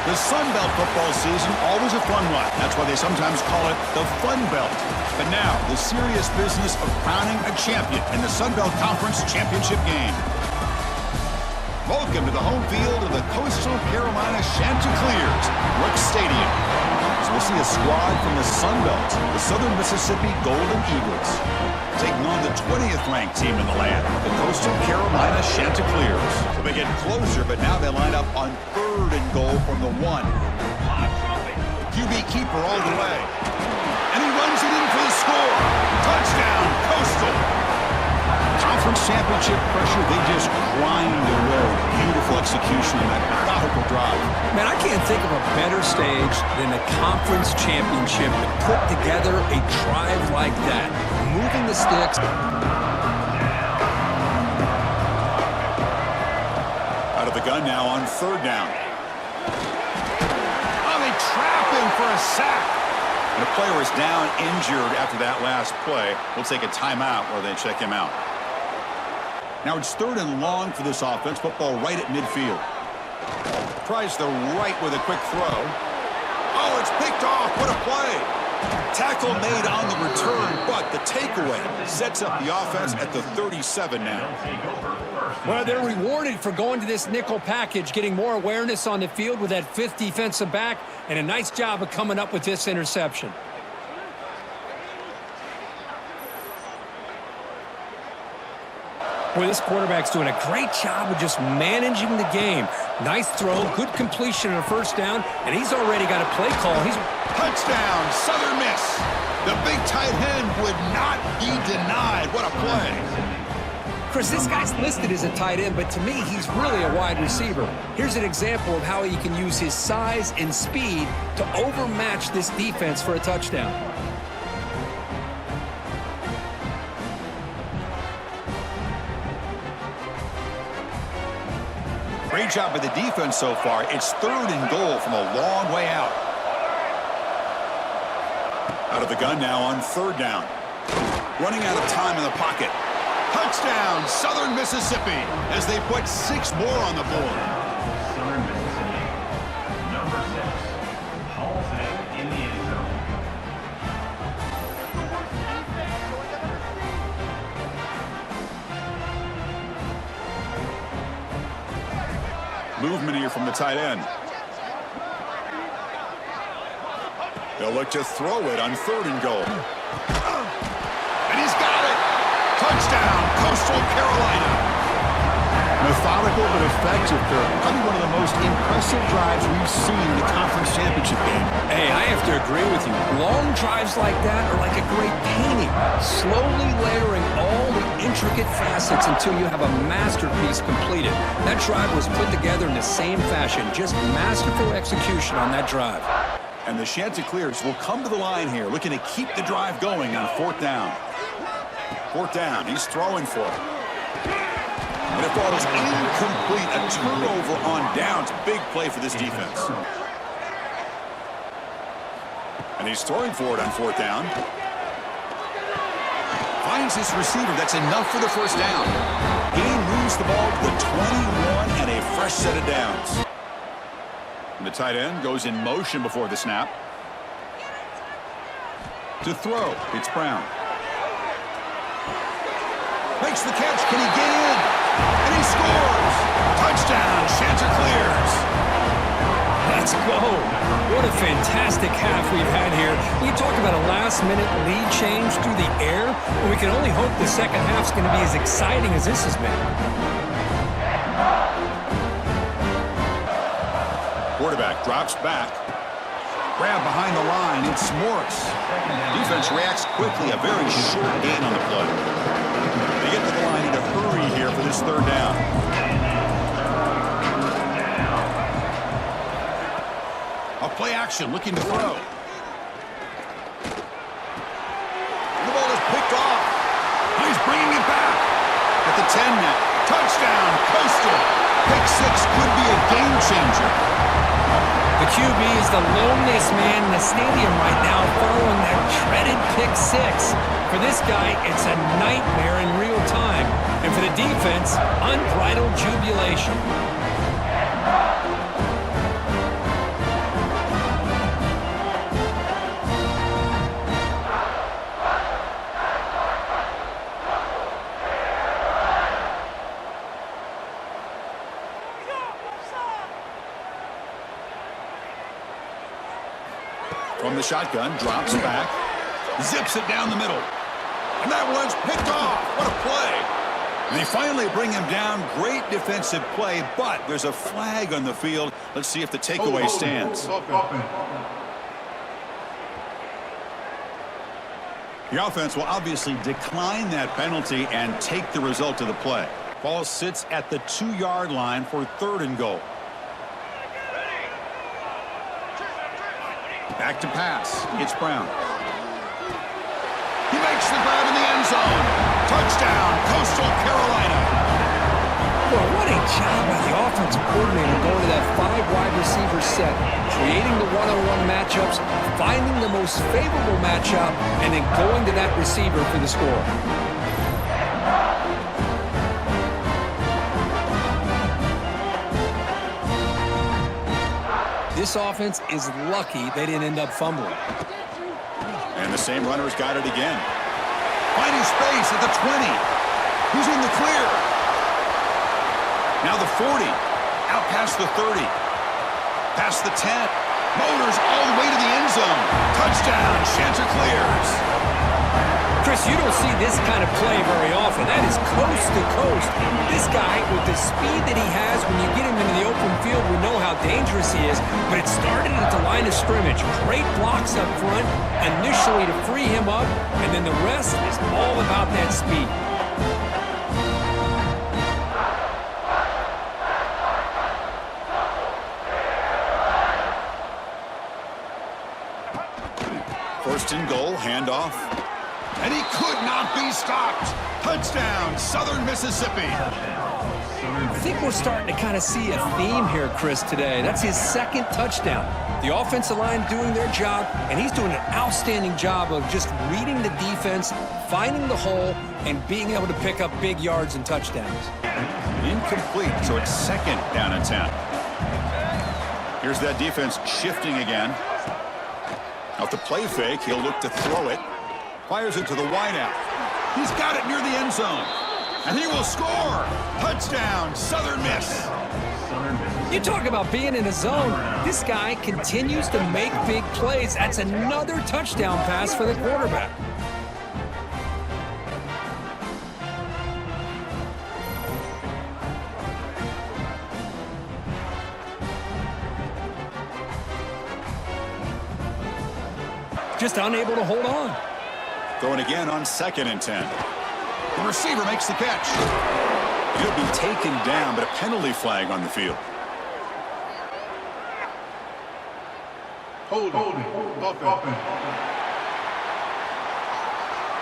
The Sun Belt football season, always a fun one. That's why they sometimes call it the Fun Belt. But now, the serious business of crowning a champion in the Sun Belt Conference Championship game. Welcome to the home field of the Coastal Carolina Chanticleers, Brooks Stadium. As we'll see a squad from the Sun Belt, the Southern Mississippi Golden Eagles, taking on the 20th ranked team in the land, the Coastal Carolina Chanticleers. So they get closer, but now they line up on 3rd and goal from the 1. QB keeper all the way. And he runs it in for the score. Touchdown, Coastal. Conference championship pressure, they just grind away. Beautiful execution on that methodical drive. Man, I can't think of a better stage than the conference championship to put together a drive like that. Moving the sticks. Out of the gun now on 3rd down. Oh, they trap him for a sack. And the player is down injured after that last play. We'll take a timeout while they check him out. Now it's 3rd and long for this offense. Football right at midfield. Tries the right with a quick throw. Oh, it's picked off. What a play. Tackle made on the return, but the takeaway sets up the offense at the 37 now. Well, they're rewarded for going to this nickel package, getting more awareness on the field with that 5th defensive back, and a nice job of coming up with this interception. Boy, this quarterback's doing a great job of just managing the game. Nice throw, good completion on a 1st down, and he's already got a play call. Touchdown, Southern Miss. The big tight end would not be denied. What a play. Chris, this guy's listed as a tight end, but to me, he's really a wide receiver. Here's an example of how he can use his size and speed to overmatch this defense for a touchdown. Great job by the defense so far. It's 3rd and goal from a long way out. Out of the gun now on 3rd down. Running out of time in the pocket. Touchdown, Southern Mississippi, as they put 6 more on the board. Southern Mississippi, number 6, Hall of Fame in the end zone. Movement here from the tight end. They'll look to throw it on 3rd and goal. And he's got it. Touchdown, Coastal Carolina. Methodical but effective, Kirk. Probably one of the most impressive drives we've seen in the conference championship game. Hey, I have to agree with you. Long drives like that are like a great painting. Slowly layering all the intricate facets until you have a masterpiece completed. That drive was put together in the same fashion. Just masterful execution on that drive. And the Chanticleers will come to the line here, looking to keep the drive going on 4th down. 4th down, he's throwing for it. And the ball is incomplete. A turnover on downs. Big play for this defense. And he's throwing for it on 4th down. Finds his receiver. That's enough for the 1st down. Gain moves the ball to the 21 and a fresh set of downs. And the tight end goes in motion before the snap. To throw, it's Brown. Makes the catch. Can he get in? And he scores. Touchdown, Chanticleers. Let's go. What a fantastic half we've had here. We talk about a last-minute lead change through the air, and we can only hope the second half's going to be as exciting as this has been. Quarterback drops back. Grab behind the line. It's Morris. Defense reacts quickly. A very short gain on the play. They get to the line in a hurry here for this 3rd down. A play action looking to throw. The ball is picked off. He's bringing it back. At the 10 now. Touchdown, Coastal. Pick 6 could be a game changer. The QB is the loneliest man in the stadium right now following that dreaded pick 6. For this guy, it's a nightmare in real time. And for the defense, unbridled jubilation. From the shotgun, drops back, zips it down the middle. And that one's picked off. What a play. And they finally bring him down. Great defensive play, but there's a flag on the field. Let's see if the takeaway stands. The offense will obviously decline that penalty and take the result of the play. Ball sits at the 2-yard line for 3rd and goal. Back to pass. It's Brown. He makes the grab in the end zone. Touchdown, Coastal Carolina. Well, what a job by the offensive coordinator going to that 5-wide receiver set, creating the one-on-one matchups, finding the most favorable matchup, and then going to that receiver for the score. This offense is lucky they didn't end up fumbling. And the same runner's got it again. Finding space at the 20. Who's in the clear? Now the 40. Out past the 30. Past the 10. Motors all the way to the end zone. Touchdown, Chanticleers. Chris, you don't see this kind of play very often. That is coast to coast. This guy, with the speed that he has, when you get him into the open field, we know how dangerous he is. But it started at the line of scrimmage. Great blocks up front, initially to free him up, and then the rest is all about that speed. First and goal, handoff. And he could not be stopped. Touchdown, Southern Mississippi. I think we're starting to kind of see a theme here, Chris, today. That's his 2nd touchdown. The offensive line doing their job, and he's doing an outstanding job of just reading the defense, finding the hole, and being able to pick up big yards and touchdowns. Incomplete, so it's 2nd down and 10. Here's that defense shifting again. Off the play fake, he'll look to throw it. Fires it to the wideout. He's got it near the end zone. And he will score. Touchdown, Southern Miss. You talk about being in a zone. This guy continues to make big plays. That's another touchdown pass for the quarterback. Just unable to hold on. Going again on 2nd and 10. The receiver makes the catch. He'll be taken down, but a penalty flag on the field. Hold it.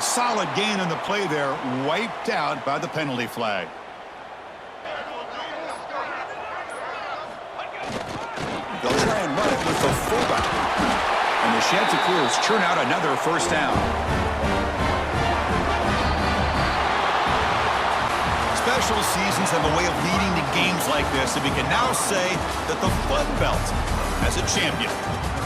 Solid gain on the play there, wiped out by the penalty flag. They'll try and run it with the fullback. And the Chanticleers churn out another first down. Special seasons have a way of leading to games like this, and we can now say that the Fun Belt has a champion.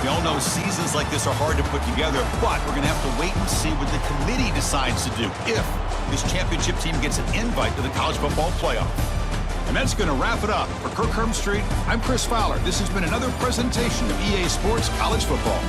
We all know seasons like this are hard to put together, but we're going to have to wait and see what the committee decides to do if this championship team gets an invite to the college football playoff. And that's going to wrap it up. For Kirk Street, I'm Chris Fowler. This has been another presentation of EA Sports College Football.